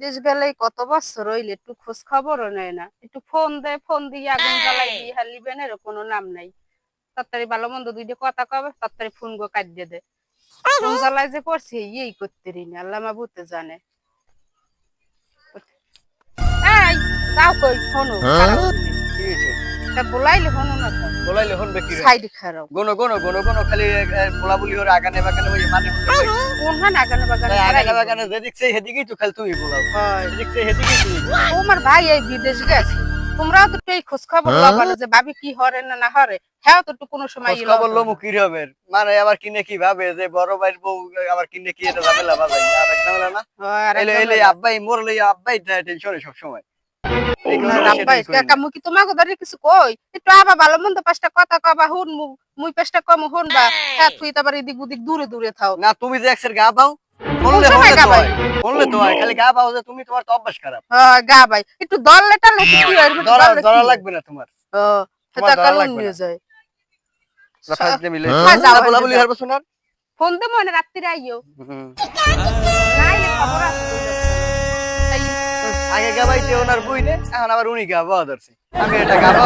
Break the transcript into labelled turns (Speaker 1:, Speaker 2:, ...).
Speaker 1: বিদেশ গেলে কত বছর হইলে একটু খোঁজ খবরও নেয় না, একটু ফোন দেয়, ফোন দিয়ে আগুন জ্বালাই দিয়ে হালিবেন, এর কোনো নাম নাই। তাড়াতাড়ি ভালো মন্দ দুইটা কথা কবে, তাড়াতাড়ি ফোন গো কাটিয়ে দেয়। ফোন জ্বালাই যে করছে এই করতে রিনি আল্লাহ মাবুতে জানে। এই যাও কই শোনো, খারাপ হইলে
Speaker 2: কি হয়েছে?
Speaker 1: তা বলাইলে শোনো না তো,
Speaker 2: বলাইলে হনবে কি রে?
Speaker 1: সাইড খারাপ
Speaker 2: গোনো গোনো গোনো গোনো খালি বলাবলি ওর আগানে বাগানে ওই মানে হচ্ছে
Speaker 1: কোন না আগানে বাগানে
Speaker 2: আগানে বাগানে যেদিকছে সেদিকেই তো খালি তুই বলাও,
Speaker 1: হয়।
Speaker 2: যেদিকছে সেদিকেই তুই।
Speaker 1: তোমার ভাই এই বিদেশ গেছে, তোমরাও তো একটু এই খোঁজ খবর লবা না যে ভাবি কি হরে না না হরে, হ্যাঁ তো একটু কোনো সময়
Speaker 2: খোঁজ খবর লমু কি হবে, মানে আবার কিনে কি ভাবে যে বড় ভাইয়ের বউ আবার কিনে কি এটা ঝামেলা বাজাই আর এক ঝামেলা না। এলে এলে আব্বাই মরলে আব্বাই টেনশনে সব সময়।
Speaker 1: কি তোমাকে ধরে কিছু কই একটু আবার ভালো মন্দ পাঁচটা কথা কবা হুন মুই পাঁচটা কম হুনবা, হ্যাঁ তুই তারপর এদিক ওদিক দূরে দূরে থাও
Speaker 2: না। তুমি যে একসের গা বাও বললে
Speaker 1: সময় গা ভাই
Speaker 2: বললে তো হয়, খালি গা বাও যে তুমি, তোমার তো অভ্যাস খারাপ।
Speaker 1: গা ভাই একটু দললে টালে কি হয়,
Speaker 2: ধরা লাগবে না তোমার,
Speaker 1: সেটা কালুন নিয়ে যায়।
Speaker 2: বলাবলি হারবো শোনার
Speaker 1: ফোন দে মনে রাত্রিরে আইও, নাইলে খবর আছে।
Speaker 2: আগে গাবাইতে ওনার বই নে, এখন আবার উনি গাবা ধরছে, আমি এটা গাবা